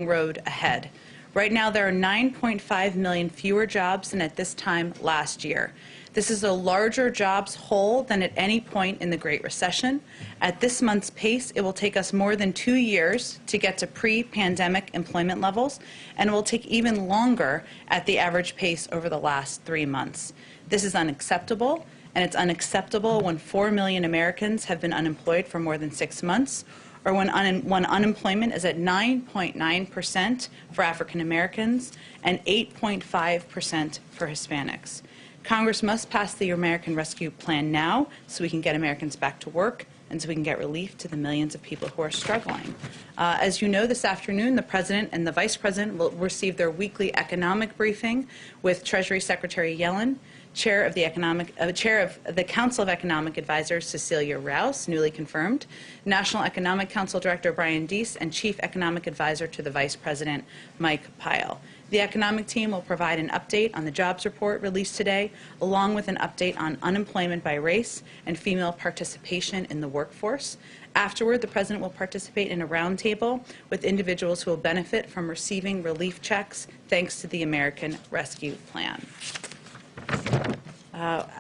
road ahead. Right now, there are 9.5 million fewer jobs than at this time last year. This is a larger jobs hole than at any point in the Great Recession. At this month's pace, it will take us more than 2 years to get to pre-pandemic employment levels, and it will take even longer at the average pace over the last 3 months. This is unacceptable, and it's unacceptable when 4 million Americans have been unemployed for more than 6 months, or when unemployment is at 9.9% for African Americans and 8.5% for Hispanics. Congress must pass the American Rescue Plan now so we can get Americans back to work and so we can get relief to the millions of people who are struggling. As you know, this afternoon, the President and the Vice President will receive their weekly economic briefing with Treasury Secretary Yellen, Chair of the Council of Economic Advisors Cecilia Rouse, newly confirmed, National Economic Council Director Brian Deese, and Chief Economic Advisor to the Vice President Mike Pyle. The economic team will provide an update on the jobs report released today, along with an update on unemployment by race and female participation in the workforce. Afterward, the President will participate in a roundtable with individuals who will benefit from receiving relief checks thanks to the American Rescue Plan.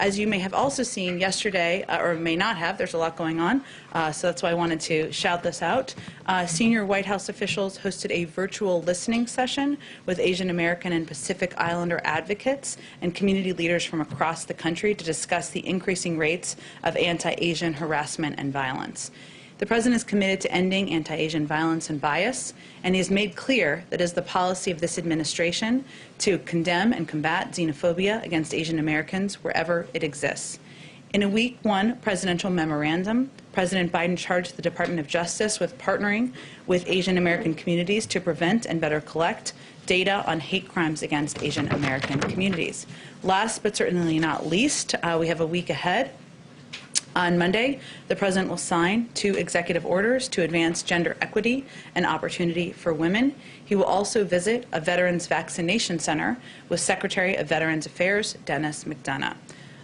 As you may have also seen yesterday, or may not have, there's a lot going on, so that's why I wanted to shout this out. Senior White House officials hosted a virtual listening session with Asian American and Pacific Islander advocates and community leaders from across the country to discuss the increasing rates of anti-Asian harassment and violence. The President is committed to ending anti-Asian violence and bias, and he has made clear that it is the policy of this administration to condemn and combat xenophobia against Asian Americans wherever it exists. In a Week 1 presidential memorandum, President Biden charged the Department of Justice with partnering with Asian American communities to prevent and better collect data on hate crimes against Asian American communities. Last but certainly not least, we have a week ahead. On Monday, the President will sign 2 executive orders to advance gender equity and opportunity for women. He will also visit a Veterans Vaccination Center with Secretary of Veterans Affairs Dennis McDonough.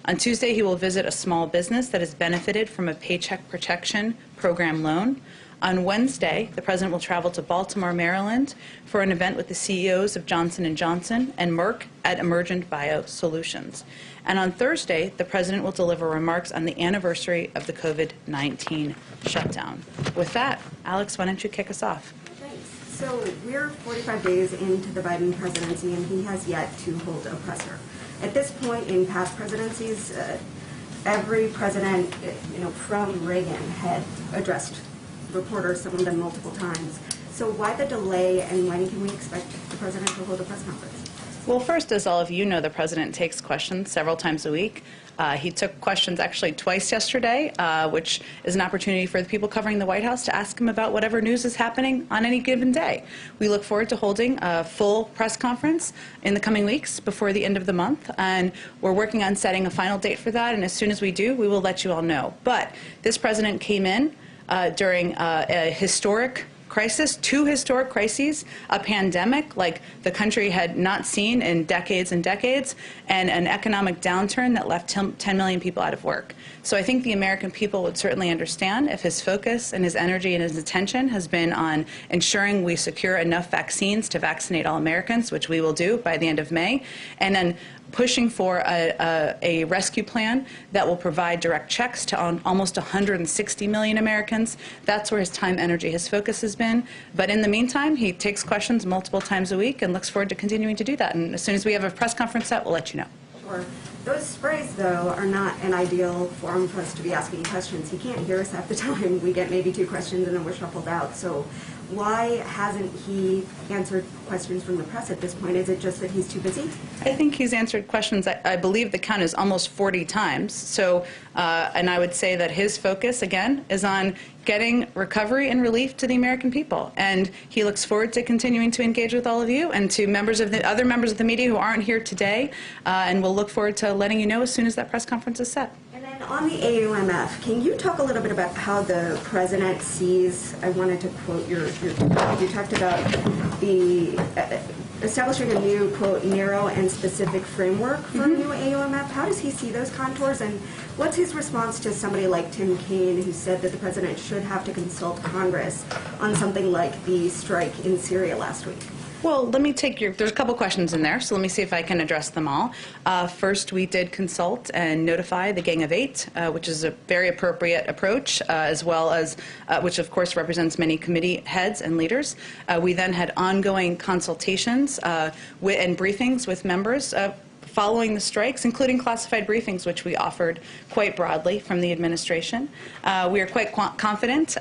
On Tuesday, he will visit a small business that has benefited from a Paycheck Protection Program loan. On Wednesday, the President will travel to Baltimore, Maryland for an event with the CEOs of Johnson & Johnson and Merck at Emergent Biosolutions. And on Thursday, the President will deliver remarks on the anniversary of the COVID-19 shutdown. With that, Alex, why don't you kick us off? Thanks. So we're 45 days into the Biden presidency, and he has yet to hold a presser. At this point in past presidencies, every president, from Reagan had addressed reporters, some of them multiple times. So why the delay, and when can we expect the President to hold a press conference? Well, first, as all of you know, the President takes questions several times a week. He took questions actually twice yesterday, which is an opportunity for the people covering the White House to ask him about whatever news is happening on any given day. We look forward to holding a full press conference in the coming weeks before the end of the month, and we're working on setting a final date for that, and as soon as we do, we will let you all know. But this President came in during a historic crisis, 2 historic crises, a pandemic like the country had not seen in decades and decades, and an economic downturn that left 10 million people out of work. So I think the American people would certainly understand if his focus and his energy and his attention has been on ensuring we secure enough vaccines to vaccinate all Americans, which we will do by the end of May, and then pushing for a rescue plan that will provide direct checks to almost 160 million Americans. That's where his time, energy, his focus has been. But in the meantime, he takes questions multiple times a week and looks forward to continuing to do that. And as soon as we have a press conference set, we'll let you know. Sure. Those sprays, though, are not an ideal forum for us to be asking questions. He can't hear us half the time. We get maybe 2 questions and then we're shuffled out. So why hasn't he answered questions from the press at this point? Is it just that he's too busy? I think he's answered questions, I believe the count is almost 40 times. So, and I would say that his focus, again, is on getting recovery and relief to the American people. And he looks forward to continuing to engage with all of you and to other members of the media who aren't here today. And we'll look forward to letting you know as soon as that press conference is set. And then On the AUMF, can you talk a little bit about how the president sees, I wanted to quote you talked about the establishing a new, quote, narrow and specific framework for a new AUMF. How does he see those contours, and what's his response to somebody like Tim Kaine, who said that the president should have to consult Congress on something like the strike in Syria last week? Well, let me take there's a couple questions in there, so let me see if I can address them all. First, we did consult and notify the Gang of Eight, which is a very appropriate approach, as well as, which of course represents many committee heads and leaders. We then had ongoing consultations and briefings with members following the strikes, including classified briefings, which we offered quite broadly from the administration. We are quite confident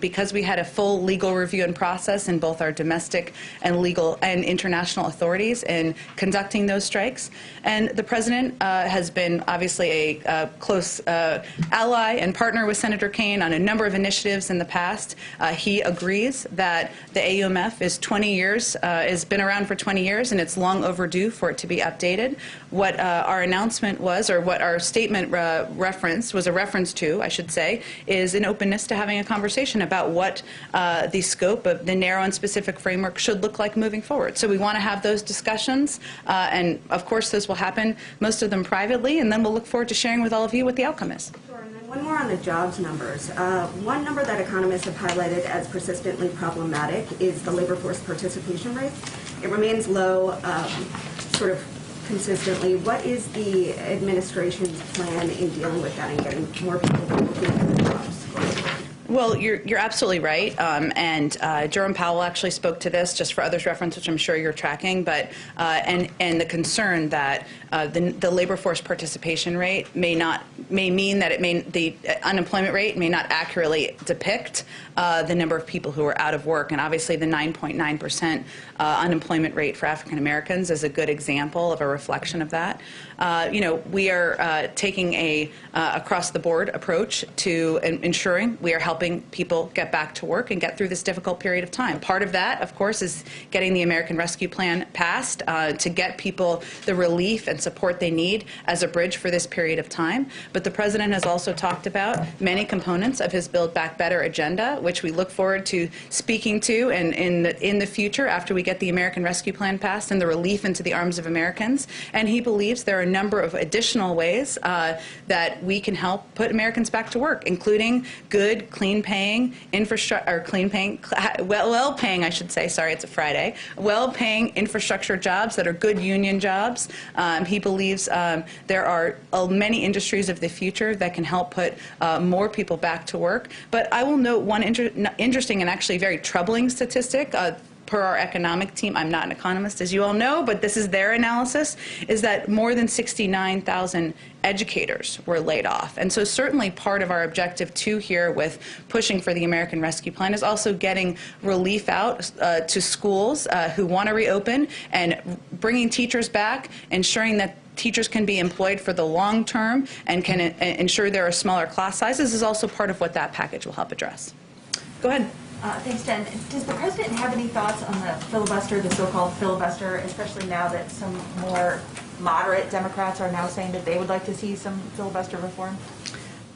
because we had a full legal review and process in both our domestic and legal and international authorities in conducting those strikes. And the president has been obviously a close ally and partner with Senator Kaine on a number of initiatives in the past. He agrees that the AUMF is 20 years, has been around for 20 years, and it's long overdue for it to be updated. What our announcement was, or what our statement was a reference to, I should say, is an openness to having a conversation about what the scope of the narrow and specific framework should look like moving forward. So we want to have those discussions, and of course those will happen, most of them privately, and then we'll look forward to sharing with all of you what the outcome is. Sure, and then one more on the jobs numbers. One number that economists have highlighted as persistently problematic is the labor force participation rate. It remains low, sort of consistently. What is the administration's plan in dealing with that and getting more people looking for the jobs going forward? Well, you're absolutely right, and Jerome Powell actually spoke to this, just for others' reference, which I'm sure you're tracking. But and the concern that the labor force participation rate may mean that the unemployment rate may not accurately depict the number of people who are out of work, and obviously the 9.9% unemployment rate for African Americans is a good example of a reflection of that. We are taking a across-the-board approach to ensuring we are helping people get back to work and get through this difficult period of time. Part of that, of course, is getting the American Rescue Plan passed to get people the relief and support they need as a bridge for this period of time. But the president has also talked about many components of his Build Back Better agenda, which we look forward to speaking to and in the future after we get the American Rescue Plan passed and the relief into the arms of Americans. And he believes there are a number of additional ways that we can help put Americans back to work, including good, clean-paying infrastructure, or well-paying, I should say. Sorry, it's a Friday. Well-paying infrastructure jobs that are good union jobs. He believes there are many industries of the future that can help put more people back to work. But I will note one interesting and actually very troubling statistic. Per our economic team, I'm not an economist, as you all know, but this is their analysis, is that more than 69,000 educators were laid off. And so certainly part of our objective, too, here with pushing for the American Rescue Plan is also getting relief out to schools who want to reopen and bringing teachers back, ensuring that teachers can be employed for the long term and can ensure there are smaller class sizes is also part of what that package will help address. Go ahead. Thanks, Jen. Does the president have any thoughts on the filibuster, the so-called filibuster, especially now that some more moderate Democrats are now saying that they would like to see some filibuster reform?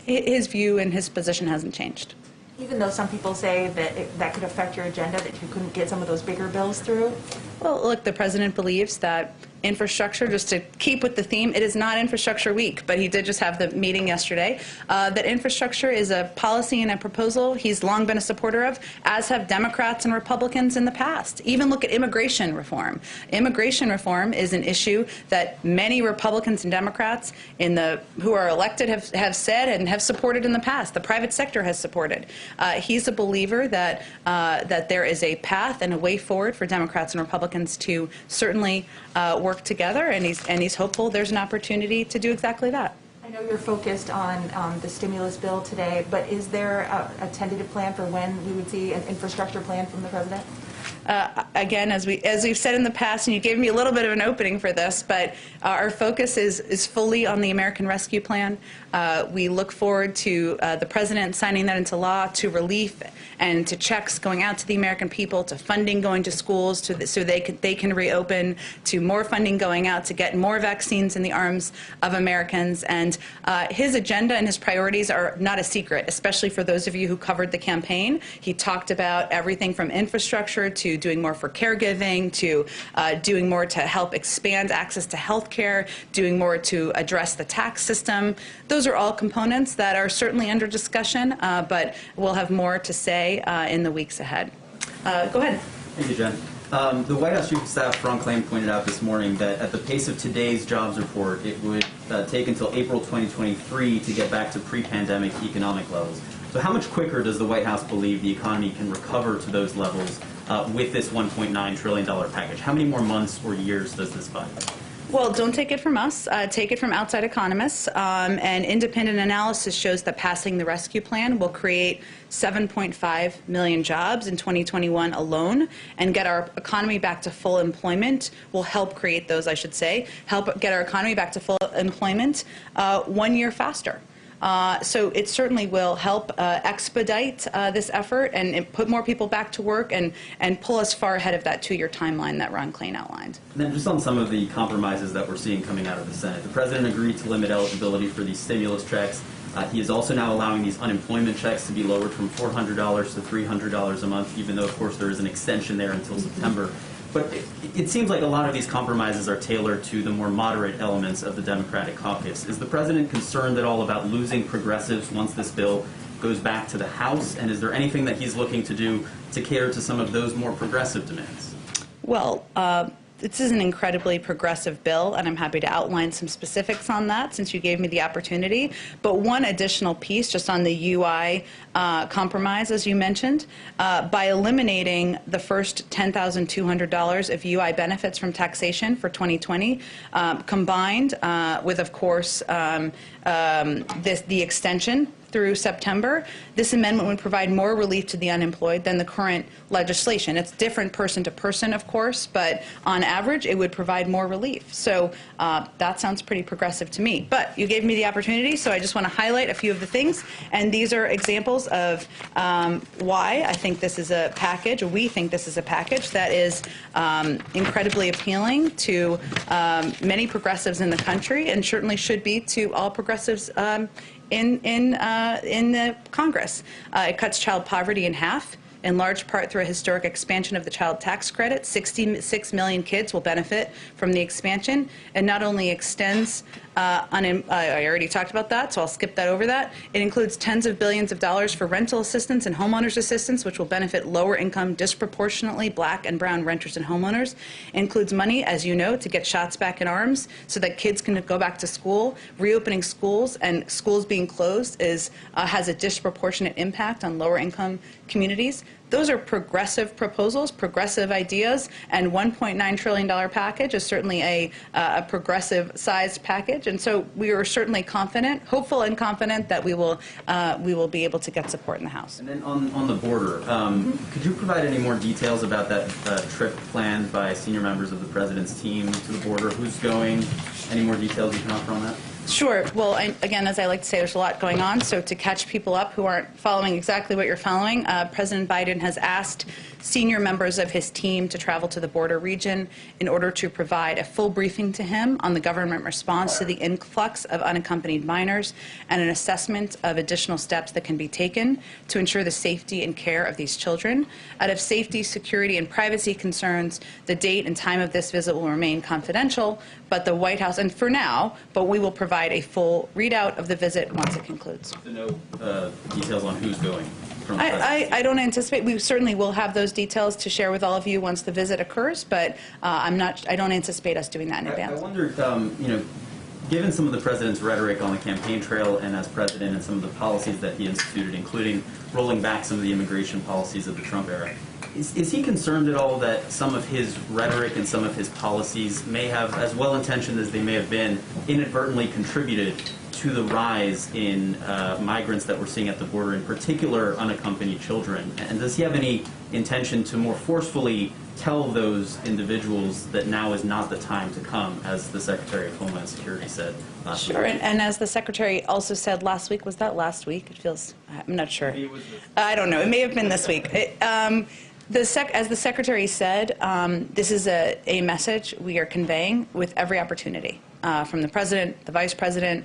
His view and his position hasn't changed. Even though some people say that that could affect your agenda, that you couldn't get some of those bigger bills through? Well, look, the president believes that infrastructure, just to keep with the theme, it is not Infrastructure Week, but he did just have the meeting yesterday, that infrastructure is a policy and a proposal he's long been a supporter of, as have Democrats and Republicans in the past. Even look at immigration reform. Immigration reform is an issue that many Republicans and Democrats who are elected have said and have supported in the past. The private sector has supported. He's a believer that there is a path and a way forward for Democrats and Republicans to certainly work together, and he's hopeful there's an opportunity to do exactly that. I know you're focused on the stimulus bill today, but is there a tentative plan for when we would see an infrastructure plan from the president? Again, as we've said in the past, and you gave me a little bit of an opening for this, but our focus is fully on the American Rescue Plan. We look forward to the president signing that into law, to relief and to checks going out to the American people, to funding going to schools so they can reopen, to more funding going out to get more vaccines in the arms of Americans. And his agenda and his priorities are not a secret, especially for those of you who covered the campaign. He talked about everything from infrastructure to doing more for caregiving, to doing more to help expand access to health care, doing more to address the tax system. Those are all components that are certainly under discussion, but we'll have more to say in the weeks ahead. Go ahead. Thank you, Jen. The White House Chief of Staff, Ron Klain, pointed out this morning that at the pace of today's jobs report, it would take until April 2023 to get back to pre-pandemic economic levels. So how much quicker does the White House believe the economy can recover to those levels with this $1.9 trillion package? How many more months or years does this buy? Well, don't take it from us. Take it from outside economists. And independent analysis shows that passing the rescue plan will create 7.5 million jobs in 2021 alone, and get our economy back to full employment. Will help create those, I should say, help get our economy back to full employment 1 year faster. So it certainly will help expedite this effort and put more people back to work and pull us far ahead of that 2-year timeline that Ron Klain outlined. And then just on some of the compromises that we're seeing coming out of the Senate, the president agreed to limit eligibility for these stimulus checks. He is also now allowing these unemployment checks to be lowered from $400 to $300 a month, even though, of course, there is an extension there until September. But it seems like a lot of these compromises are tailored to the more moderate elements of the Democratic caucus. Is the president concerned at all about losing progressives once this bill goes back to the House? And is there anything that he's looking to do to cater to some of those more progressive demands? Well, this is an incredibly progressive bill, and I'm happy to outline some specifics on that since you gave me the opportunity. But one additional piece, just on the UI compromise, as you mentioned, by eliminating the first $10,200 of UI benefits from taxation for 2020, combined with, of course, the extension through September, this amendment would provide more relief to the unemployed than the current legislation. It's different person to person, of course, but on average, it would provide more relief. So that sounds pretty progressive to me. But you gave me the opportunity, so I just want to highlight a few of the things. And these are examples of why I think this is a package, or we think this is a package that is incredibly appealing to many progressives in the country, and certainly should be to all progressives in the Congress. It cuts child poverty in half, in large part through a historic expansion of the child tax credit. 66 million kids will benefit from the expansion. It not only extends, I already talked about that, so I'll skip that over that. It includes tens of billions of dollars for rental assistance and homeowners assistance, which will benefit lower income, disproportionately black and brown renters and homeowners. It includes money, as you know, to get shots back in arms so that kids can go back to school. Reopening schools and schools being closed has a disproportionate impact on lower income communities. Those are progressive proposals, progressive ideas, and $1.9 trillion package is certainly a progressive-sized package. And so we are certainly confident, hopeful and confident that we will be able to get support in the House. And then on the border, could you provide any more details about that trip planned by senior members of the president's team to the border? Who's going? Any more details you can offer on that? Sure. Well, again, as I like to say, there's a lot going on. So to catch people up who aren't following exactly what you're following, President Biden has asked senior members of his team to travel to the border region in order to provide a full briefing to him on the government response to the influx of unaccompanied minors and an assessment of additional steps that can be taken to ensure the safety and care of these children. Out of safety, security, and privacy concerns, the date and time of this visit will remain confidential, but the White House, and for now, but we will provide a full readout of the visit once it concludes. So no details on who's going? I don't anticipate. We certainly will have those details to share with all of you once the visit occurs, but I don't anticipate us doing that in advance. I wonder, given some of the president's rhetoric on the campaign trail and as president and some of the policies that he instituted, including rolling back some of the immigration policies of the Trump era, is he concerned at all that some of his rhetoric and some of his policies may have, as well-intentioned as they may have been, inadvertently contributed to the rise in migrants that we're seeing at the border, in particular unaccompanied children? And does he have any intention to more forcefully tell those individuals that now is not the time to come, as the Secretary of Homeland Security said last week? Sure, and as the Secretary also said last week, was that last week? It feels, I'm not sure. I don't know, it may have been this week. As the Secretary said, this is a message we are conveying with every opportunity, from the President, the Vice President,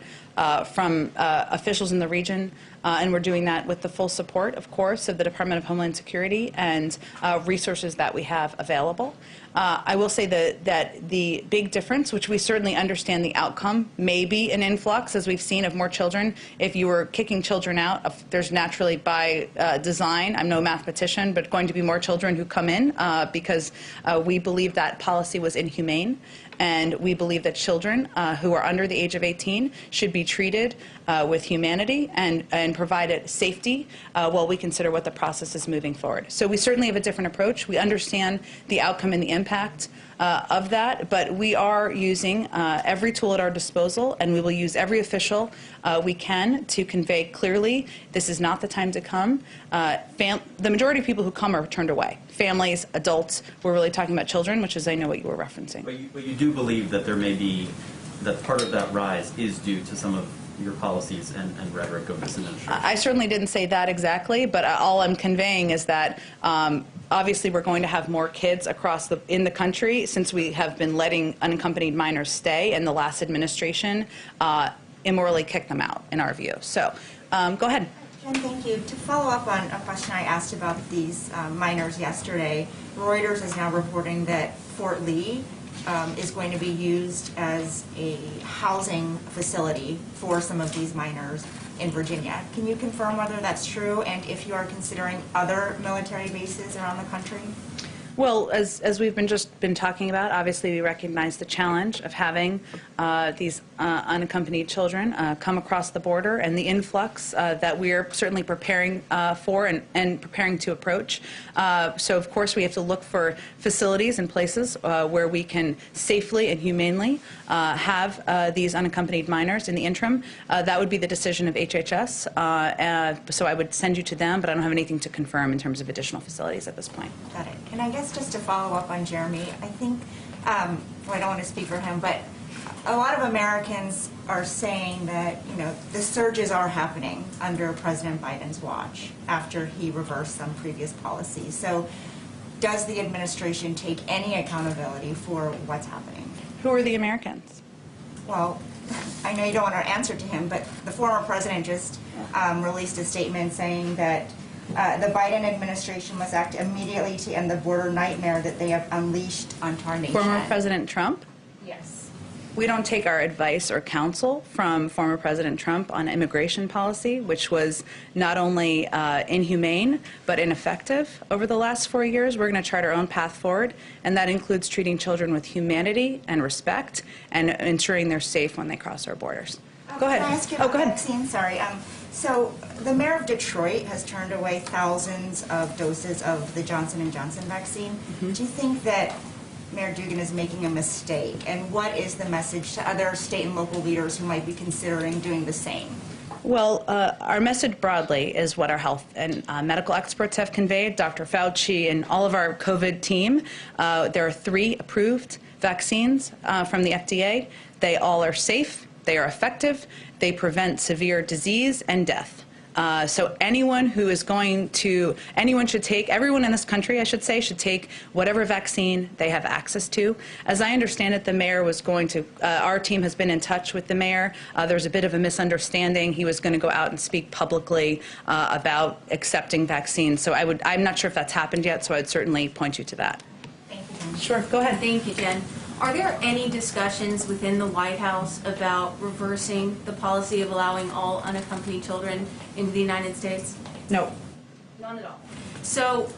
from officials in the region, and we're doing that with the full support, of course, of the Department of Homeland Security and resources that we have available. I will say that the big difference, which we certainly understand the outcome, may be an influx, as we've seen, of more children. If you were kicking children out, there's naturally, by design, I'm no mathematician, but going to be more children who come in because we believe that policy was inhumane. And we believe that children who are under the age of 18 should be treated with humanity and provided safety while we consider what the process is moving forward. So we certainly have a different approach. We understand the outcome and the impact of that, but we are using every tool at our disposal, and we will use every official we can to convey clearly this is not the time to come. The majority of people who come are turned away. Families, adults, we're really talking about children, which is, I know, what you were referencing. But you do believe that there may be, that part of that rise is due to some of your policies and rhetoric of this administration? I certainly didn't say that exactly, but all I'm conveying is that obviously we're going to have more kids in the country, since we have been letting unaccompanied minors stay, and the last administration immorally kicked them out, in our view. So go ahead. Jen, thank you. To follow up on a question I asked about these minors yesterday, Reuters is now reporting that Fort Lee is going to be used as a housing facility for some of these minors in Virginia. Can you confirm whether that's true, and if you are considering other military bases around the country? Well, as we've just been talking about, obviously we recognize the challenge of having these unaccompanied children come across the border, and the influx that we're certainly preparing for and preparing to approach. So, of course, we have to look for facilities and places where we can safely and humanely have these unaccompanied minors. In the interim, that would be the decision of HHS. So I would send you to them, but I don't have anything to confirm in terms of additional facilities at this point. Got it. And I guess just to follow up on Jeremy, I think, well, I don't want to speak for him, but a lot of Americans are saying that, you know, the surges are happening under President Biden's watch after he reversed some previous policies. So does the administration take any accountability for what's happening? Who are the Americans? Well, I know you don't want to answer to him, but the former president just released a statement saying that the Biden administration must act immediately to end the border nightmare that they have unleashed onto our nation. Former President Trump? Yes. We don't take our advice or counsel from former President Trump on immigration policy, which was not only inhumane but ineffective over the last 4 years. We're going to chart our own path forward, and that includes treating children with humanity and respect and ensuring they're safe when they cross our borders. Go ahead. Can I ask you go about ahead. vaccine? Sorry. So the mayor of Detroit has turned away thousands of doses of the Johnson & Johnson vaccine. Mm-hmm. Do you think that Mayor Dugan is making a mistake? And what is the message to other state and local leaders who might be considering doing the same? Well, our message broadly is what our health and medical experts have conveyed, Dr. Fauci and all of our COVID team. There are 3 approved vaccines from the FDA. They all are safe. They are effective. They prevent severe disease and death. So anyone who is everyone in this country, I should say, should take whatever vaccine they have access to. As I understand it, the mayor was going to, our team has been in touch with the mayor. There's a bit of a misunderstanding. He was going to go out and speak publicly about accepting vaccines. So I'm not sure if that's happened yet, so I'd certainly point you to that. Thank you, Jen. Sure, go ahead. Thank you, Jen. Are there any discussions within the White House about reversing the policy of allowing all unaccompanied children into the United States? No. None at all. So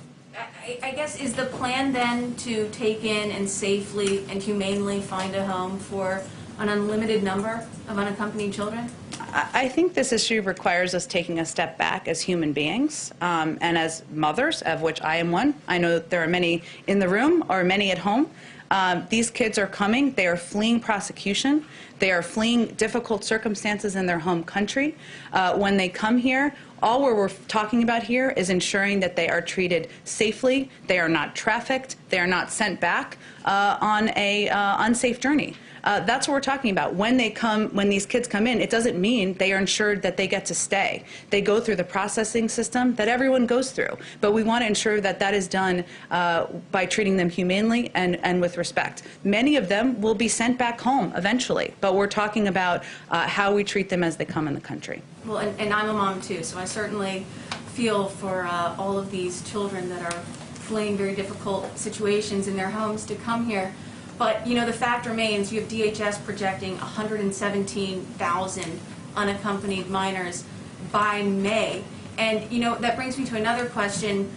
I guess is the plan then to take in and safely and humanely find a home for an unlimited number of unaccompanied children? I think this issue requires us taking a step back as human beings and as mothers, of which I am one. I know that there are many in the room or many at home. These kids are coming. They are fleeing prosecution. They are fleeing difficult circumstances in their home country. When they come here, all we're talking about here is ensuring that they are treated safely, they are not trafficked, they are not sent back on a unsafe journey. That's what we're talking about. When these kids come in, it doesn't mean they are ensured that they get to stay. They go through the processing system that everyone goes through. But we want to ensure that that is done by treating them humanely and with respect. Many of them will be sent back home eventually, but we're talking about how we treat them as they come in the country. Well, and I'm a mom too, so I certainly feel for all of these children that are fleeing very difficult situations in their homes to come here. But, you know, the fact remains, you have DHS projecting 117,000 unaccompanied minors by May. And, you know, that brings me to another question.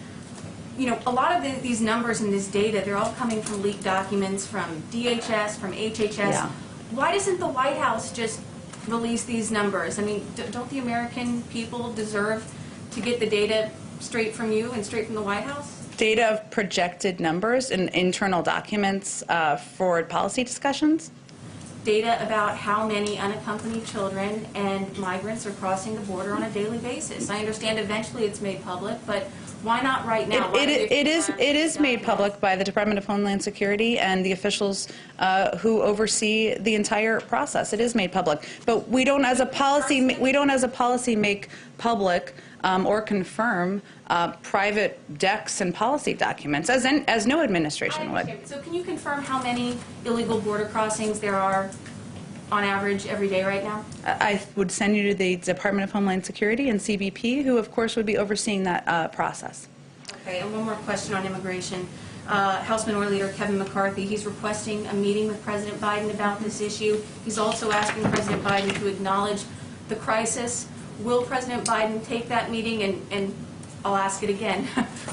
You know, a lot of these numbers and this data, they're all coming from leaked documents from DHS, from HHS. Yeah. Why doesn't the White House just release these numbers? I mean, don't the American people deserve to get the data straight from you and straight from the White House? Data of projected numbers in internal documents for policy discussions? Data about how many unaccompanied children and migrants are crossing the border on a daily basis. I understand eventually it's made public, but why not right now? It is made public by the Department of Homeland Security and the officials who oversee the entire process. It is made public, but we don't, as a policy, make public or confirm private decks and policy documents, as no administration would. So can you confirm how many illegal border crossings there are on average every day right now? I would send you to the Department of Homeland Security and CBP, who of course would be overseeing that process. Okay, and one more question on immigration. House Minority Leader Kevin McCarthy, he's requesting a meeting with President Biden about this issue. He's also asking President Biden to acknowledge the crisis. Will President Biden take that meeting, and I'll ask it again,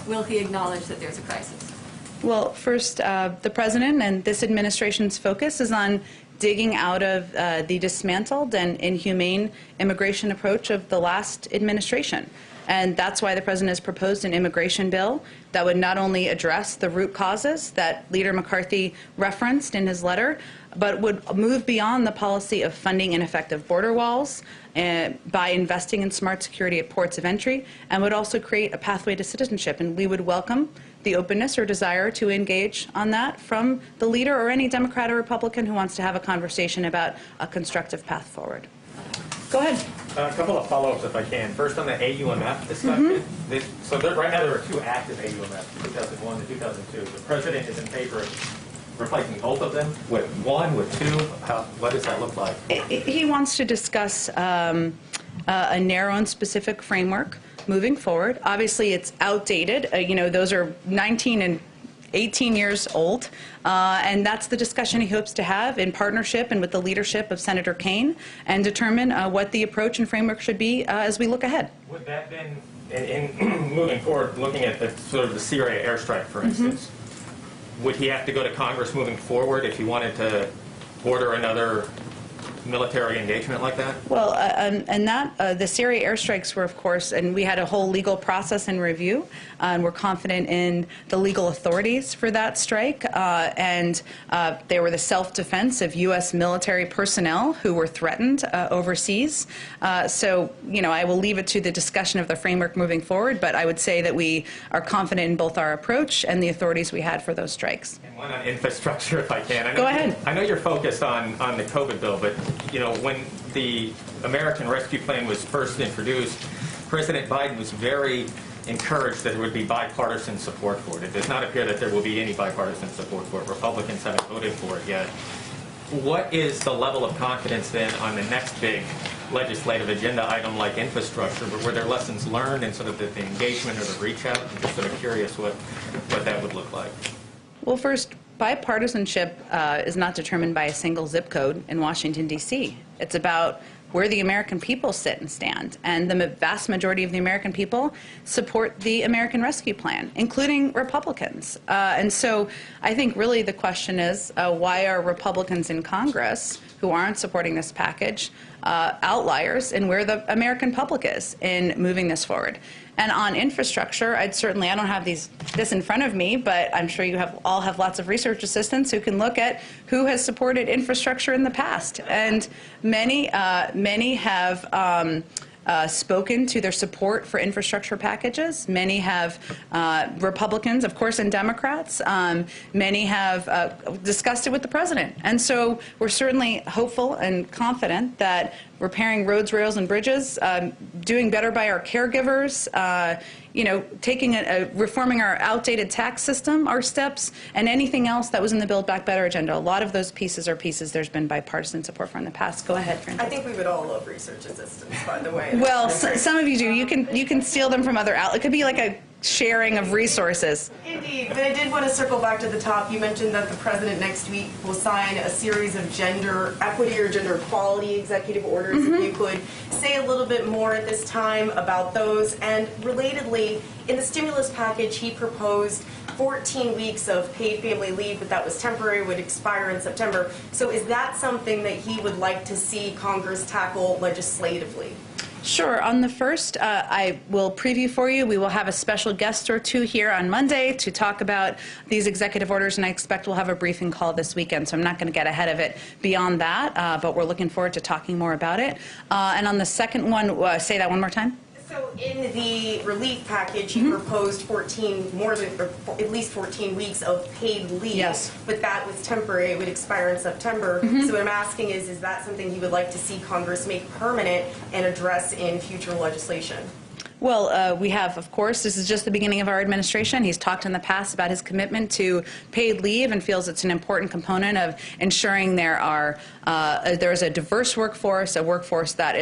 will he acknowledge that there's a crisis? Well, first, the President and this administration's focus is on digging out of the dismantled and inhumane immigration approach of the last administration. And that's why the President has proposed an immigration bill that would not only address the root causes that Leader McCarthy referenced in his letter, but would move beyond the policy of funding ineffective border walls by investing in smart security at ports of entry, and would also create a pathway to citizenship. And we would welcome the openness or desire to engage on that from the leader or any Democrat or Republican who wants to have a conversation about a constructive path forward. Go ahead. A couple of follow-ups, if I can. First, on the AUMF discussion. Right now there are two active AUMFs, 2001 and 2002. The president is in favor of replacing both of them with one, with two. What does that look like? He wants to discuss a narrow and specific framework moving forward. Obviously, it's outdated. You know, those are 19 and 18 years old, and that's the discussion he hopes to have in partnership and with the leadership of Senator Kaine, and determine what the approach and framework should be as we look ahead. Would that then, in moving forward, looking at the sort of the Syria airstrike, for instance, would he have to go to Congress moving forward if he wanted to order another military engagement like that? Well, and that the Syria airstrikes were, of course, and we had a whole legal process and review, and we're confident in the legal authorities for that strike, and they were the self-defense of U.S. military personnel who were threatened overseas. So, you know, I will leave it to the discussion of the framework moving forward, but I would say that we are confident in both our approach and the authorities we had for those strikes. And one on infrastructure, if I can. Go ahead. I know you're focused on the COVID bill, but you know, when the American Rescue Plan was first introduced, President Biden was very encouraged that there would be bipartisan support for it. It does not appear that there will be any bipartisan support for it. Republicans haven't voted for it yet. What is the level of confidence then on the next big legislative agenda item like infrastructure? Were there lessons learned and sort of the engagement or the reach out? I'm just sort of curious what that would look like. Well, first, bipartisanship is not determined by a single zip code in Washington, D.C. It's about where the American people sit and stand. And the vast majority of the American people support the American Rescue Plan, including Republicans. And so I think really the question is, why are Republicans in Congress who aren't supporting this package outliers in where the American public is in moving this forward. And on infrastructure, I don't have this in front of me, but I'm sure you all have lots of research assistants who can look at who has supported infrastructure in the past. And many have spoken to their support for infrastructure packages. Many have, Republicans, of course, and Democrats. Many have discussed it with the president. And so we're certainly hopeful and confident that repairing roads, rails, and bridges, doing better by our caregivers, reforming our outdated tax system are steps, and anything else that was in the Build Back Better agenda. A lot of those pieces are pieces there's been bipartisan support for in the past. Go ahead, Frances. I think we would all love research assistants, by the way. Well, some of you do. You can steal them from other outlets. It could be like a sharing of resources. Indeed, but I did want to circle back to the top. You mentioned that the president next week will sign a series of gender equity or gender equality executive orders. If you could say a little bit more at this time about those. And relatedly, in the stimulus package, he proposed 14 weeks of paid family leave, but that was temporary, would expire in September. So is that something that he would like to see Congress tackle legislatively? Sure. On the first, I will preview for you. We will have a special guest or two here on Monday to talk about these executive orders, and I expect we'll have a briefing call this weekend, so I'm not going to get ahead of it beyond that, but we're looking forward to talking more about it. And on the second one, say that one more time. So in the relief package, he proposed at least 14 weeks of paid leave. Yes. But that was temporary. It would expire in September. So what I'm asking is that something he would like to see Congress make permanent and address in future legislation? Well, we have, of course, this is just the beginning of our administration. He's talked in the past about his commitment to paid leave and feels it's an important component of ensuring there is a diverse workforce, a workforce that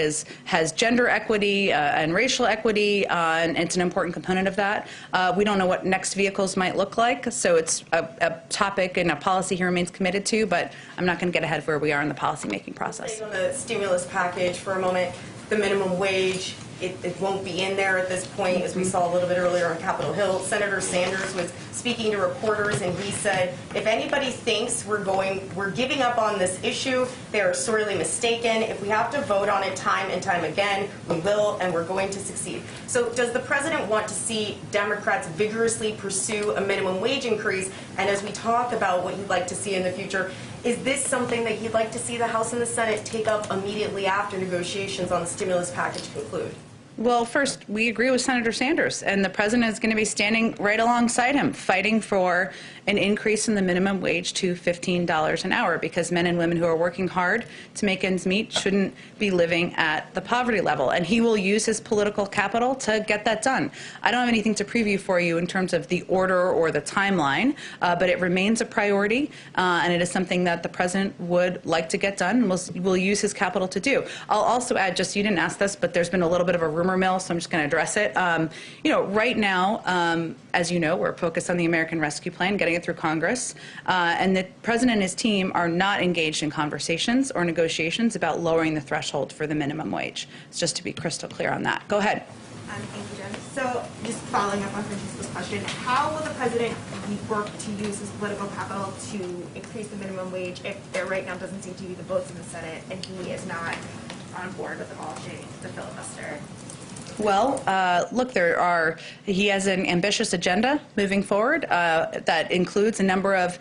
has gender equity and racial equity, and it's an important component of that. We don't know what next vehicles might look like, so it's a topic and a policy he remains committed to, but I'm not going to get ahead of where we are in the policymaking process. Staying on the stimulus package for a moment, the minimum wage, it won't be in there at this point, as we saw a little bit earlier on Capitol Hill. Senator Sanders was speaking to reporters, and he said, if anybody thinks we're giving up on this issue, they are sorely mistaken. If we have to vote on it time and time again, we will, and we're going to succeed. So does the president want to see Democrats vigorously pursue a minimum wage increase? And as we talk about what he'd like to see in the future, is this something that he'd like to see the House and the Senate take up immediately after negotiations on the stimulus package conclude? Well, first, we agree with Senator Sanders, and the president is going to be standing right alongside him, fighting for an increase in the minimum wage to $15 an hour, because men and women who are working hard to make ends meet shouldn't be living at the poverty level. And he will use his political capital to get that done. I don't have anything to preview for you in terms of the order or the timeline, but it remains a priority, and it is something that the president would like to get done and will use his capital to do. I'll also add, just you didn't ask this, but there's been a little bit of a rumor mill, so I'm just going to address it. Right now, as you know, we're focused on the American Rescue Plan, getting it through Congress, and the president and his team are not engaged in conversations or negotiations about lowering the threshold for the minimum wage. It's just to be crystal clear on that. Go ahead. Thank you, Jen. So just following up on Francesca's question, how will the president work to use his political capital to increase the minimum wage if there right now doesn't seem to be the votes in the Senate and he is not on board with abolishing the filibuster? Well, look, he has an ambitious agenda moving forward that includes a number of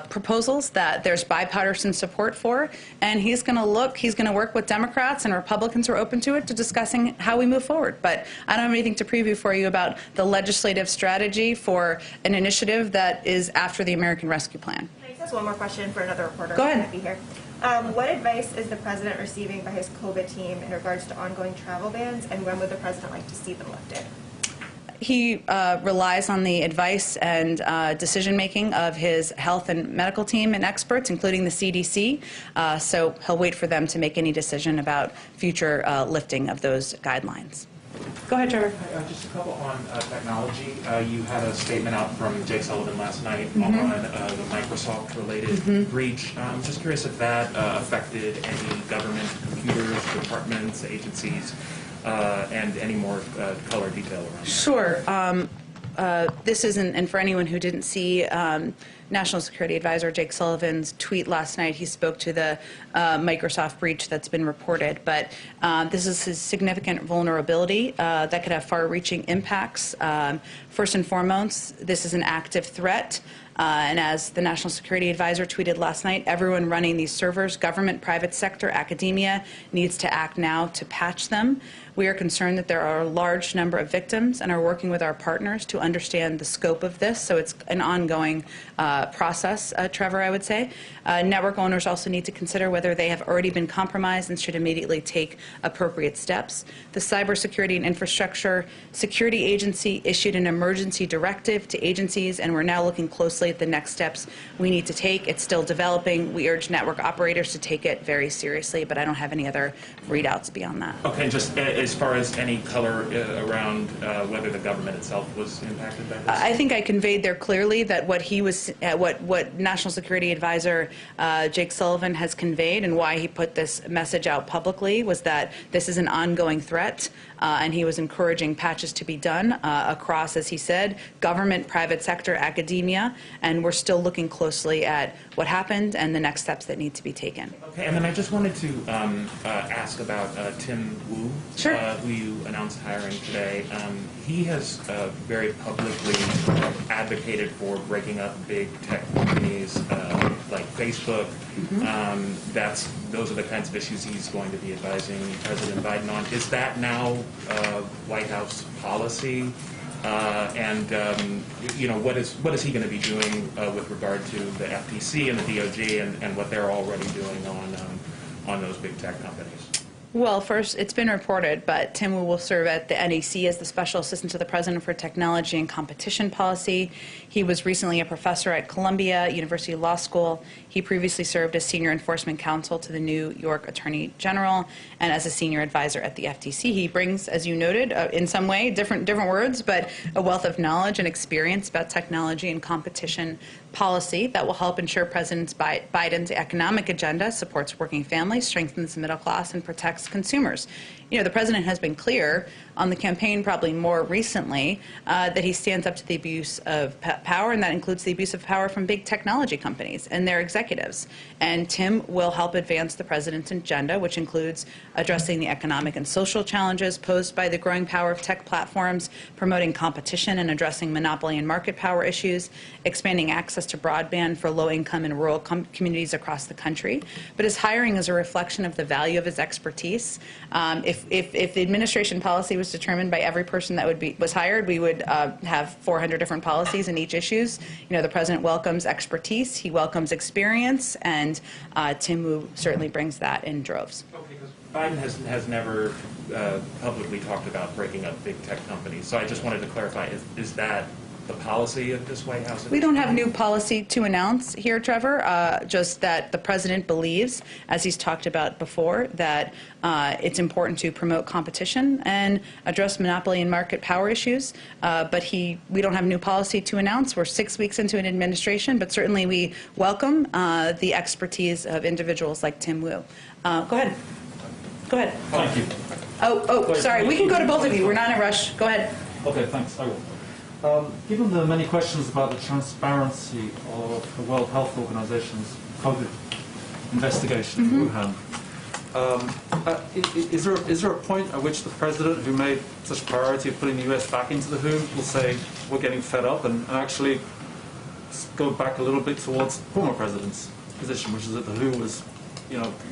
proposals that there's bipartisan support for, and he's going to work with Democrats and Republicans who are open to it to discussing how we move forward. But I don't have anything to preview for you about the legislative strategy for an initiative that is after the American Rescue Plan. Can I just ask one more question for another reporter? Go ahead. Who might be here? What advice is the president receiving by his COVID team in regards to ongoing travel bans, and when would the president like to see them lifted? He relies on the advice and decision-making of his health and medical team and experts, including the CDC, so he'll wait for them to make any decision about future lifting of those guidelines. Go ahead, Trevor. Just a couple on technology. You had a statement out from Jake Sullivan last night on the Microsoft-related breach. I'm just curious if that affected any government computers, departments, agencies, and any more color detail around that. Sure. This isn't, and for anyone who didn't see, National Security Advisor Jake Sullivan's tweet last night. He spoke to the Microsoft breach that's been reported, but this is a significant vulnerability that could have far-reaching impacts. First and foremost, this is an active threat. And as the National Security Advisor tweeted last night, everyone running these servers, government, private sector, academia, needs to act now to patch them. We are concerned that there are a large number of victims and are working with our partners to understand the scope of this. So it's an ongoing process, Trevor, I would say. Network owners also need to consider whether they have already been compromised and should immediately take appropriate steps. The Cybersecurity and Infrastructure Security Agency issued an emergency directive to agencies, and we're now looking closely at the next steps we need to take. It's still developing. We urge network operators to take it very seriously, but I don't have any other readouts beyond that. Okay, just as far as any color around whether the government itself was impacted by this? I think I conveyed there clearly that what he was, what National Security Advisor Jake Sullivan has conveyed and why he put this message out publicly was that this is an ongoing threat, and he was encouraging patches to be done across, as he said, government, private sector, academia, and we're still looking closely at what happened and the next steps that need to be taken. Okay, and then I just wanted to ask about Tim Wu, Sure. Who you announced hiring today. He has very publicly advocated for breaking up big tech companies like Facebook. Those are the kinds of issues he's going to be advising President Biden on. Is that now White House policy? What is he going to be doing with regard to the FTC and the DOJ and what they're already doing on those big tech companies? Well, first, it's been reported, but Tim Wu will serve at the NEC as the Special Assistant to the President for Technology and Competition Policy. He was recently a professor at Columbia University Law School. He previously served as Senior Enforcement Counsel to the New York Attorney General and as a Senior Advisor at the FTC. He brings, as you noted, in some way, different words, but a wealth of knowledge and experience about technology and competition policy that will help ensure President Biden's economic agenda supports working families, strengthens the middle class, and protects consumers. You know, the president has been clear on the campaign, probably more recently, that he stands up to the abuse of power, and that includes the abuse of power from big technology companies and their executives. And Tim will help advance the president's agenda, which includes addressing the economic and social challenges posed by the growing power of tech platforms, promoting competition and addressing monopoly and market power issues, expanding access to broadband for low-income and rural communities across the country. But his hiring is a reflection of the value of his expertise. If the administration policy was determined by every person that was hired, we would have 400 different policies in each issues. You know, the president welcomes expertise, he welcomes experience, and Tim Wu certainly brings that in droves. Okay, because Biden has never publicly talked about breaking up big tech companies. So I just wanted to clarify: is that the policy of this White House? We don't have new policy to announce here, Trevor, just that the president believes, as he's talked about before, that it's important to promote competition and address monopoly and market power issues. But we don't have new policy to announce. We're 6 weeks into an administration, but certainly we welcome the expertise of individuals like Tim Wu. Go ahead. Go ahead. Thank you. Oh, sorry. We can go to both of you. We're not in a rush. Go ahead. Okay, thanks. I will. Given the many questions about the transparency of the World Health Organization's COVID investigation in Wuhan, is there a point at which the president, who made such a priority of putting the US back into the WHO, will say, we're getting fed up, and actually go back a little bit towards the former president's position, which is that the WHO was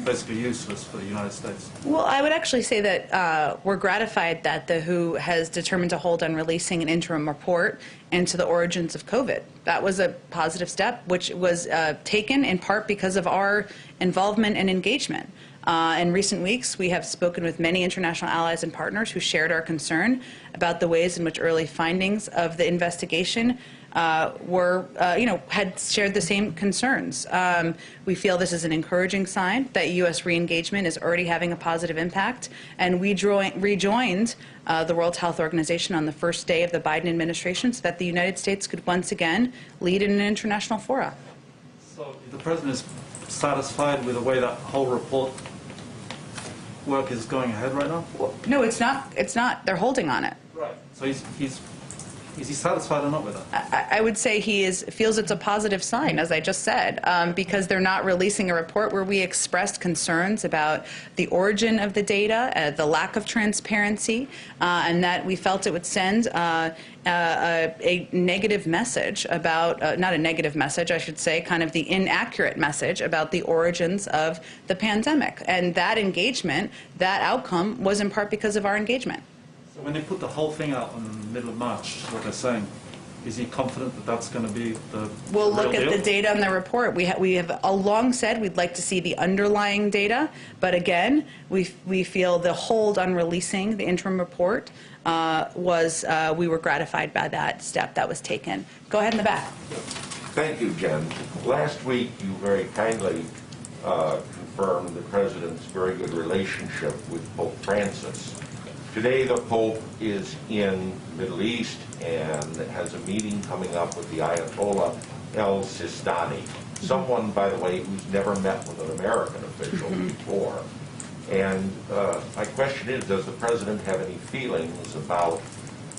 basically useless for the United States? Well, I would actually say that we're gratified that the WHO has determined to hold on releasing an interim report into the origins of COVID. That was a positive step, which was taken in part because of our involvement and engagement. In recent weeks, we have spoken with many international allies and partners who shared our concern about the ways in which early findings of the investigation had shared the same concerns. We feel this is an encouraging sign that U.S. re-engagement is already having a positive impact, and we rejoined the World Health Organization on the first day of the Biden administration so that the United States could once again lead in an international fora. So the president is satisfied with the way that whole report work is going ahead right now? No, it's not. It's not. They're holding on it. Right. So he's Is he satisfied or not with that? I would say feels it's a positive sign, as I just said, because they're not releasing a report where we expressed concerns about the origin of the data, the lack of transparency, and that we felt it would send a negative message about, not a negative message, I should say, kind of the inaccurate message about the origins of the pandemic. And that engagement, that outcome, was in part because of our engagement. So when they put the whole thing out in the middle of March, what they're saying, is he confident that that's going to be the We'll real look at deal? the data in the report. We have long said we'd like to see the underlying data, but again, we feel the hold on releasing the interim report we were gratified by that step that was taken. Go ahead in the back. Thank you, Jen. Last week, you very kindly confirmed the President's very good relationship with Pope Francis. Today, the Pope is in the Middle East and has a meeting coming up with the Ayatollah El Sistani, someone, by the way, who's never met with an American official before. And my question is, does the President have any feelings about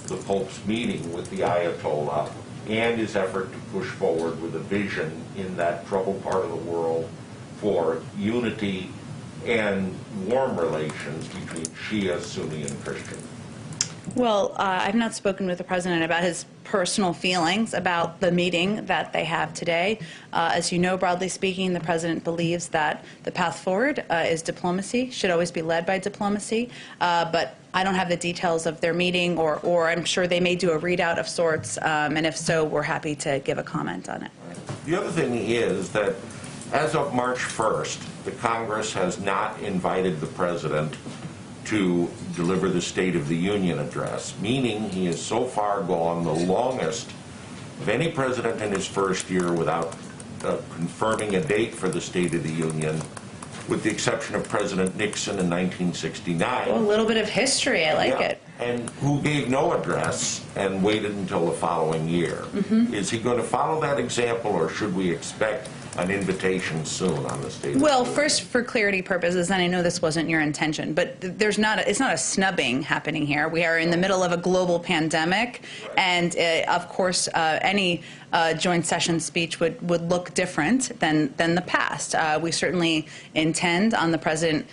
the Pope's meeting with the Ayatollah and his effort to push forward with a vision in that troubled part of the world for unity and warm relations between Shia, Sunni, and Christian? Well, I've not spoken with the President about his personal feelings about the meeting that they have today. As you know, broadly speaking, the President believes that the path forward is diplomacy, should always be led by diplomacy. But I don't have the details of their meeting, or I'm sure they may do a readout of sorts, and if so, we're happy to give a comment on it. The other thing is that as of March 1st, the Congress has not invited the President to deliver the State of the Union address, meaning he has so far gone the longest of any president in his first year without confirming a date for the State of the Union, with the exception of President Nixon in 1969. Well, a little bit of history, I like it. And who gave no address and waited until the following year. Is he going to follow that example, or should we expect an invitation soon on the State of the Well, Union? first, for clarity purposes, and I know this wasn't your intention, but it's not a snubbing happening here. We are in the middle of a global pandemic, and of course, any joint session speech would look different than the past. We certainly intend on the President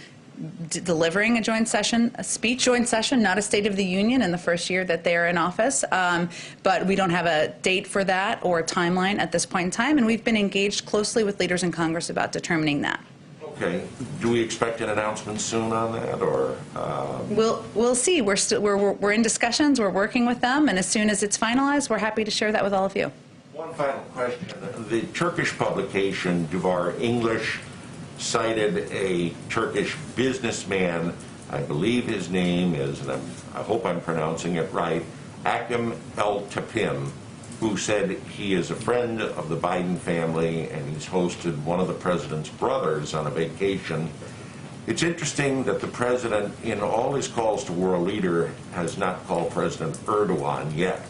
delivering a joint session, not a State of the Union in the first year that they are in office. But we don't have a date for that or a timeline at this point in time, and we've been engaged closely with leaders in Congress about determining that. Okay. Do we expect an announcement soon on that, or? We'll see. We're in discussions. We're working with them, and as soon as it's finalized, we're happy to share that with all of you. One final question. The Turkish publication, Duvar English, cited a Turkish businessman, I believe his name is, and I hope I'm pronouncing it right, Akim El Tapim, who said he is a friend of the Biden family and he's hosted one of the president's brothers on a vacation. It's interesting that the president, in all his calls to world leader, has not called President Erdogan yet.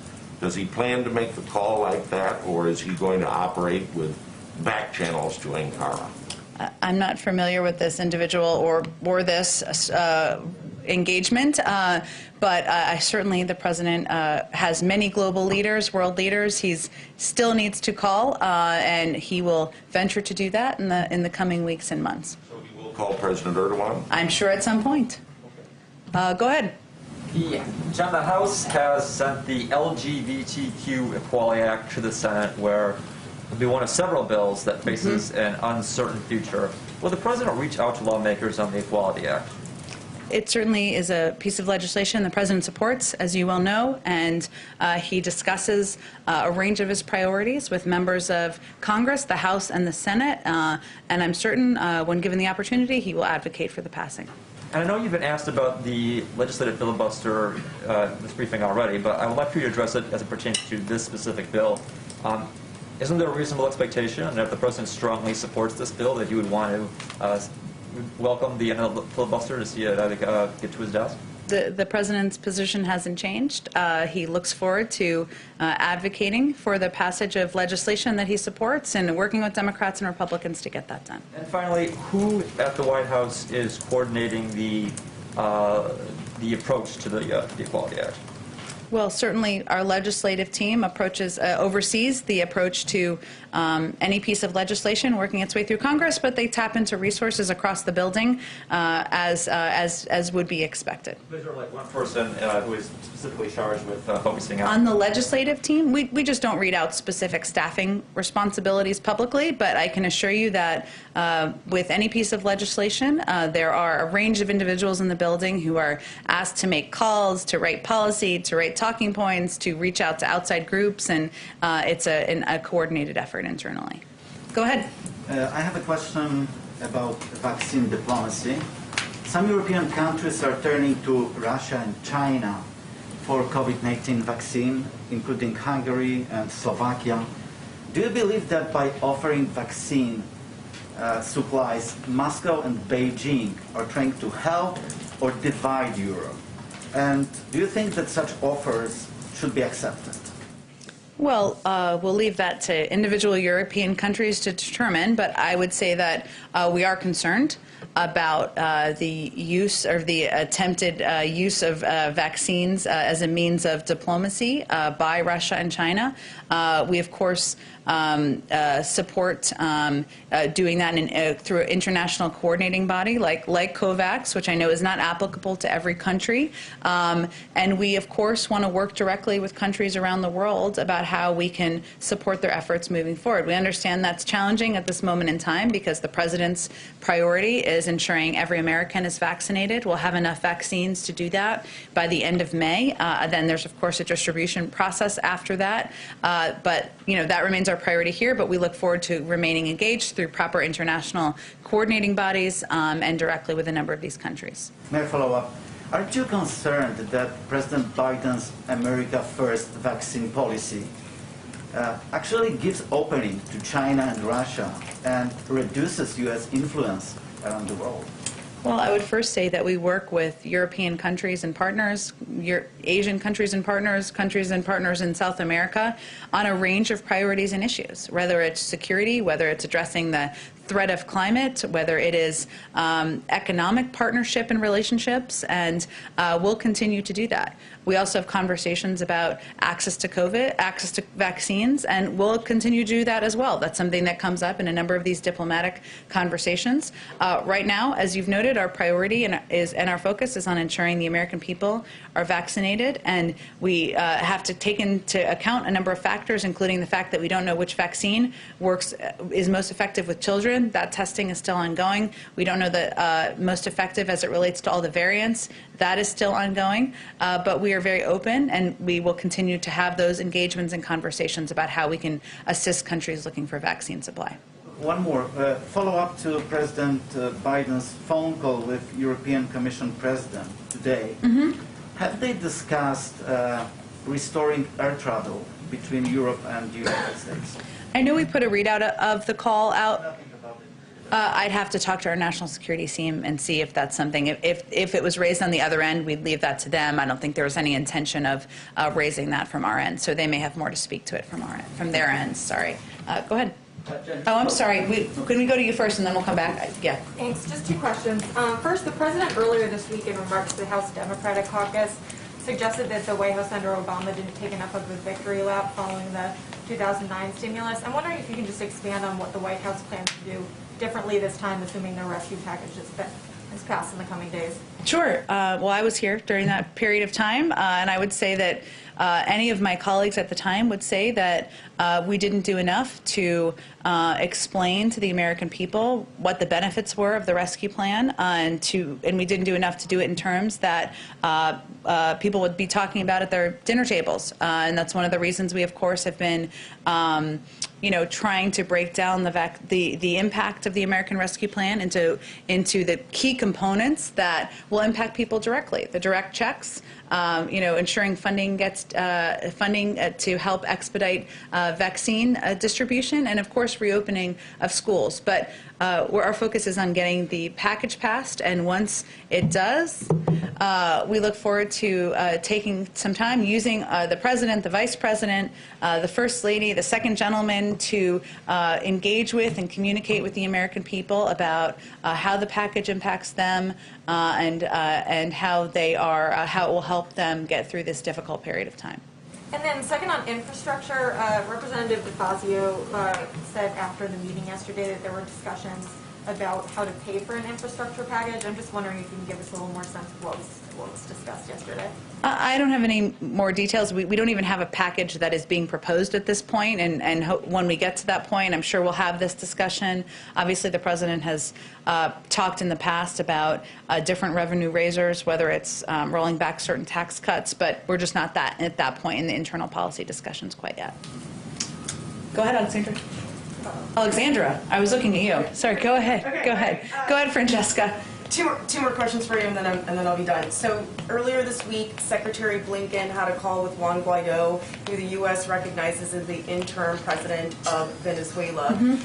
Does he plan to make the call like that, or is he going to operate with back channels to Ankara? I'm not familiar with this individual or this engagement, but certainly the President has many global leaders, world leaders. He still needs to call, and he will venture to do that in the coming weeks and months. So he will call President Erdogan? I'm sure at some point. Go ahead. Yeah. John, the House has sent the LGBTQ Equality Act to the Senate, where it'll be one of several bills that faces an uncertain future. Will the President reach out to lawmakers on the Equality Act? It certainly is a piece of legislation the President supports, as you well know, and he discusses a range of his priorities with members of Congress, the House, and the Senate, and I'm certain when given the opportunity, he will advocate for the passing. And I know you've been asked about the legislative filibuster this briefing already, but I would like for you to address it as it pertains to this specific bill. Isn't there a reasonable expectation that if the President strongly supports this bill that he would want to welcome the end of the filibuster to see it get to his desk? The President's position hasn't changed. He looks forward to advocating for the passage of legislation that he supports and working with Democrats and Republicans to get that done. And finally, who at the White House is coordinating the approach to the Equality Act? Well, certainly our legislative team oversees the approach to any piece of legislation working its way through Congress, but they tap into resources across the building as would be expected. Is there like one person who is specifically charged with focusing On the legislative team, we just don't read out specific staffing responsibilities publicly, but I can assure you that with any piece of legislation, there are a range of individuals in the building who are asked to make calls, to write policy, to write talking points, to reach out to outside groups, and it's a coordinated effort internally. Go ahead. I have a question about vaccine diplomacy. Some European countries are turning to Russia and China for COVID-19 vaccine, including Hungary and Slovakia. Do you believe that by offering vaccine supplies, Moscow and Beijing are trying to help or divide Europe? And do you think that such offers should be accepted? Well, we'll leave that to individual European countries to determine, but I would say that we are concerned about the use or the attempted use of vaccines as a means of diplomacy by Russia and China. We, of course, support doing that through an international coordinating body like COVAX, which I know is not applicable to every country. And we, of course, want to work directly with countries around the world about how we can support their efforts moving forward. We understand that's challenging at this moment in time because the president's priority is ensuring every American is vaccinated. We'll have enough vaccines to do that by the end of May. Then there's, of course, a distribution process after that. But, that remains our priority here, but we look forward to remaining engaged through proper international coordinating bodies and directly with a number of these countries. May I follow up? Aren't you concerned that President Biden's America First vaccine policy actually gives opening to China and Russia and reduces U.S. influence around the world? Well, I would first say that we work with European countries and partners, Asian countries and partners in South America on a range of priorities and issues, whether it's security, whether it's addressing the threat of climate, whether it is economic partnership and relationships, and we'll continue to do that. We also have conversations about access to COVID, access to vaccines, and we'll continue to do that as well. That's something that comes up in a number of these diplomatic conversations. Right now, as you've noted, our priority and our focus is on ensuring the American people are vaccinated, and we have to take into account a number of factors, including the fact that we don't know which vaccine is most effective with children. That testing is still ongoing. We don't know the most effective as it relates to all the variants. That is still ongoing, but we are very open, and we will continue to have those engagements and conversations about how we can assist countries looking for vaccine supply. One more follow-up to President Biden's phone call with European Commission President today. Mm-hmm. Have they discussed restoring air travel between Europe and the United States? I know we put a readout of the call out. I'd have to talk to our national security team and see if that's something. If it was raised on the other end, we'd leave that to them. I don't think there was any intention of raising that from our end, so they may have more to speak to it from their end. Sorry. Go ahead. Oh, I'm sorry. Can we go to you first, and then we'll come back? Yeah. Thanks. Just two questions. First, the president earlier this week, in remarks to the House Democratic Caucus, suggested that the White House under Obama didn't take enough of a victory lap following the 2009 stimulus. I'm wondering if you can just expand on what the White House plans to do differently this time, assuming the rescue package is passed in the coming days. Sure. Well, I was here during that period of time, and I would say that any of my colleagues at the time would say that we didn't do enough to explain to the American people what the benefits were of the rescue plan, and we didn't do enough to do it in terms that people would be talking about at their dinner tables. And that's one of the reasons we, of course, have been trying to break down the impact of the American Rescue Plan into the key components that will impact people directly. The direct checks, ensuring funding gets funding to help expedite vaccine distribution, and of course reopening of schools. But our focus is on getting the package passed, and once it does, we look forward to taking some time using the president, the vice president, the first lady, the second gentleman to engage with and communicate with the American people about how the package impacts them and how it will help them get through this difficult period of of time. And then second on infrastructure, Representative DeFazio said after the meeting yesterday that there were discussions about how to pay for an infrastructure package. I'm just wondering if you can give us a little more sense of what was discussed yesterday. I don't have any more details. We don't even have a package that is being proposed at this point, and when we get to that point, I'm sure we'll have this discussion. Obviously, the President has talked in the past about different revenue raisers, whether it's rolling back certain tax cuts, but we're just not at that point in the internal policy discussions quite yet. Go ahead, Alexandra. Alexandra, I was looking at you. Sorry, go ahead. Okay, go ahead. Go ahead, Francesca. Two more questions for you, and then I'll be done. So earlier this week, Secretary Blinken had a call with Juan Guaido, who the U.S. recognizes as the interim president of Venezuela.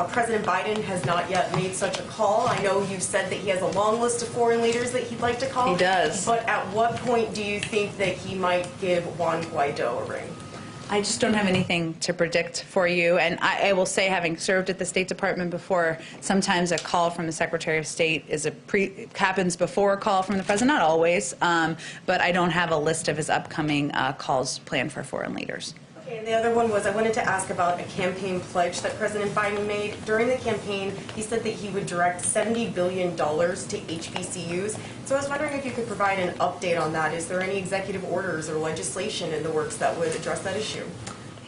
President Biden has not yet made such a call. I know you've said that he has a long list of foreign leaders that he'd like to call. He does. But at what point do you think that he might give Juan Guaido a ring? I just don't have anything to predict for you. And I will say, having served at the State Department before, sometimes a call from the Secretary of State happens before a call from the President. Not always, but I don't have a list of his upcoming calls planned for foreign leaders. Okay, and the other one was I wanted to ask about a campaign pledge that President Biden made. During the campaign, he said that he would direct $70 billion to HBCUs. So I was wondering if you could provide an update on that. Is there any executive orders or legislation in the works that would address that issue?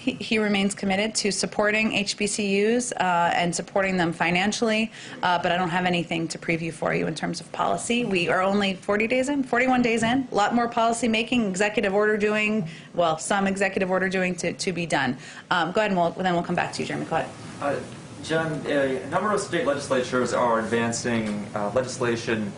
He remains committed to supporting HBCUs and supporting them financially, but I don't have anything to preview for you in terms of policy. We are only 41 days in, a lot more policy making, executive order doing, well, some executive order doing to be done. Go ahead, and then we'll come back to you, Jeremy. Go ahead. Jen, a number of state legislatures are advancing legislation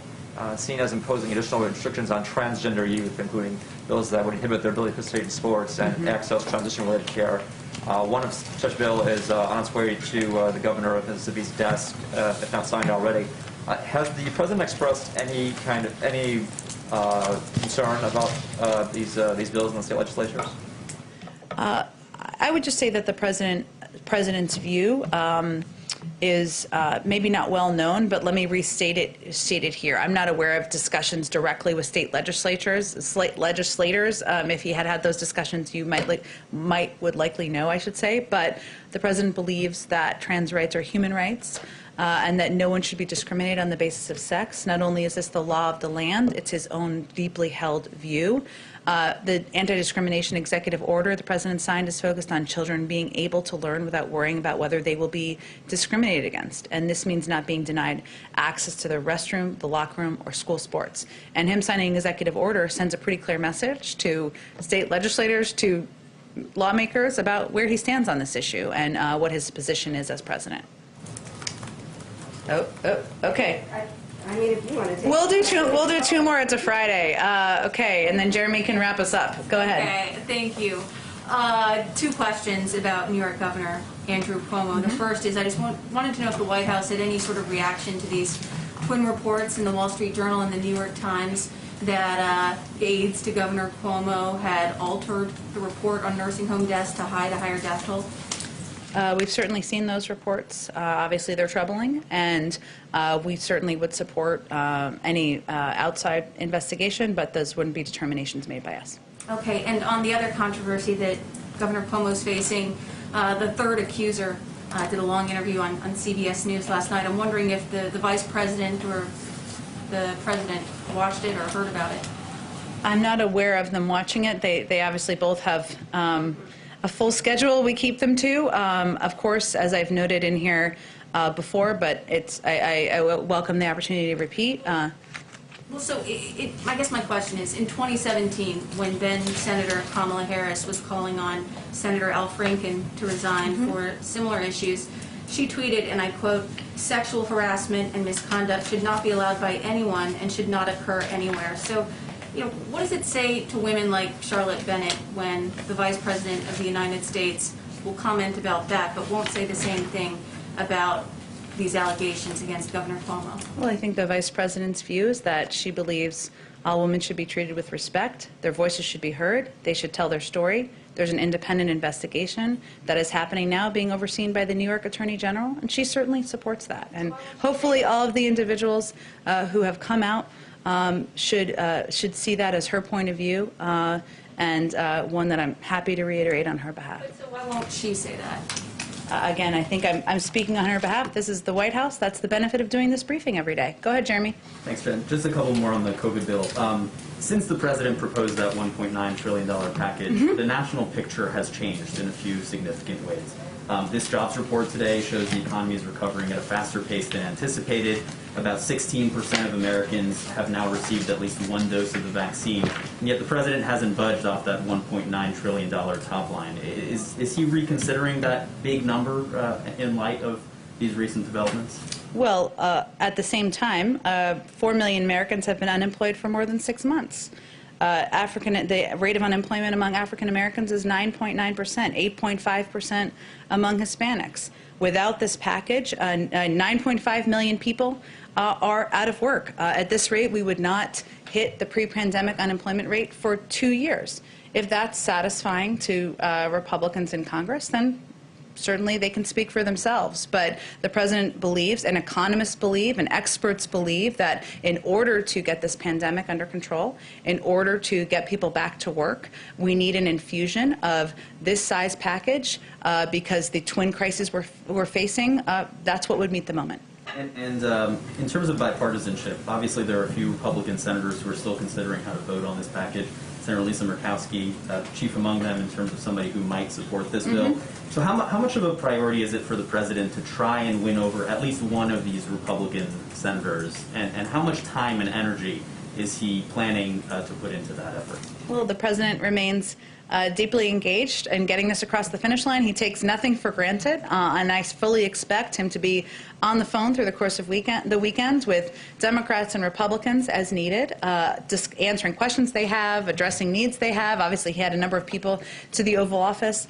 seen as imposing additional restrictions on transgender youth, including bills that would inhibit their ability to participate in sports and access transition-related care. One of such bill is on its way to the governor of Mississippi's desk, if not signed already. Has the president expressed any concern about these bills in the state legislatures? I would just say that the president's view is maybe not well known, but let me restate it here. I'm not aware of discussions directly with state legislators. If he had those discussions, you would likely know, I should say. But the president believes that trans rights are human rights. And that no one should be discriminated on the basis of sex. Not only is this the law of the land, it's his own deeply held view. The anti-discrimination executive order the president signed is focused on children being able to learn without worrying about whether they will be discriminated against. And this means not being denied access to the restroom, the locker room, or school sports. And him signing an executive order sends a pretty clear message to state legislators, to lawmakers about where he stands on this issue and what his position is as president. Okay. I mean, if you want to take We'll do two more. It's a Friday. Okay, and then Jeremy can wrap us up. Go ahead. Okay, thank you. Two questions about New York Governor Andrew Cuomo. The first is I just wanted to know if the White House had any sort of reaction to these twin reports in the Wall Street Journal and the New York Times that aides to Governor Cuomo had altered the report on nursing home deaths to hide a higher death toll. We've certainly seen those reports. Obviously, they're troubling, and we certainly would support any outside investigation, but those wouldn't be determinations made by us. Okay, and on the other controversy that Governor Cuomo's facing, the third accuser did a long interview on CBS News last night. I'm wondering if the vice president or the president watched it or heard about it. I'm not aware of them watching it. They obviously both have a full schedule we keep them to, of course, as I've noted in here before, but I welcome the opportunity to repeat. Well, so I guess my question is, in 2017, when then Senator Kamala Harris was calling on Senator Al Franken to resign for similar issues, she tweeted, and I quote, "Sexual harassment and misconduct should not be allowed by anyone and should not occur anywhere." So, what does it say to women like Charlotte Bennett when the Vice President of the United States will comment about that, but won't say the same thing about these allegations against Governor Cuomo? Well, I think the Vice President's view is that she believes all women should be treated with respect. Their voices should be heard. They should tell their story. There's an independent investigation that is happening now, being overseen by the New York Attorney General, and she certainly supports that. And hopefully all of the individuals who have come out should see that as her point of view, and and one that I'm happy to reiterate on her behalf. But so why won't she say that? Again, I think I'm speaking on her behalf. This is the White House. That's the benefit of doing this briefing every day. Go ahead, Jeremy. Thanks, Jen. Just a couple more on the COVID bill. Since the president proposed that $1.9 trillion package, the national picture has changed in a few significant ways. This jobs report today shows the economy is recovering at a faster pace than anticipated. About 16% of Americans have now received at least one dose of the vaccine, and yet the president hasn't budged off that $1.9 trillion top line. Is he reconsidering that big number in light of these recent developments? Well, at the same time, 4 million Americans have been unemployed for more than 6 months. The rate of unemployment among African Americans is 9.9%, 8.5% among Hispanics. Without this package, 9.5 million people are out of work. At this rate, we would not hit the pre-pandemic unemployment rate for 2 years. If that's satisfying to Republicans in Congress, then certainly they can speak for themselves. But the president believes, and economists believe, and experts believe that in order to get this pandemic under control, in order to get people back to work, we need an infusion of this size package because the twin crises we're facing, that's what would meet the moment. And in terms of bipartisanship, obviously there are a few Republican senators who are still considering how to vote on this package. Senator Lisa Murkowski, chief among them in terms of somebody who might support this bill. So how much of a priority is it for the president to try and win over at least one of these Republican senators? And how much time and energy is he planning to put into that effort? Well, the president remains deeply engaged in getting this across the finish line. He takes nothing for granted, and I fully expect him to be on the phone through the course of the weekends with Democrats and Republicans as needed, just answering questions they have, addressing needs they have. Obviously, he had a number of people to the Oval Office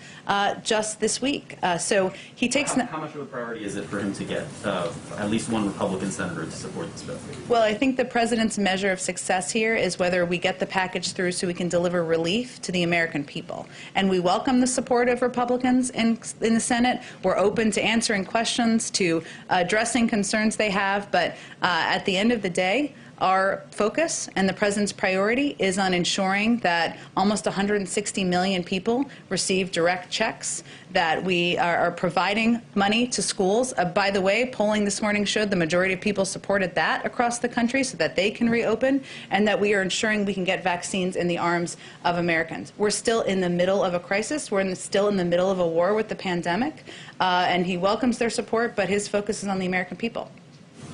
just this week. So he takes... How much of a priority is it for him to get at least one Republican senator to support this bill? Well, I think the president's measure of success here is whether we get the package through so we can deliver relief to the American people. And we welcome the support of Republicans in the Senate. We're open to answering questions, to addressing concerns they have, but at the end of the day, our focus and the president's priority is on ensuring that almost 160 million people receive direct checks, that we are providing money to schools. By the way, polling this morning showed the majority of people supported that across the country so that they can reopen, and that we are ensuring we can get vaccines in the arms of Americans. We're still in the middle of a crisis. We're still in the middle of a war with the pandemic, and he welcomes their support, but his focus is on the American people.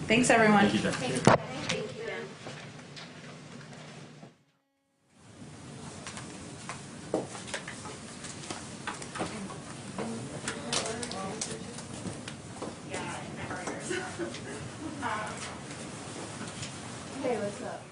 Thanks, everyone. Thank you, Jen. Hey, what's up?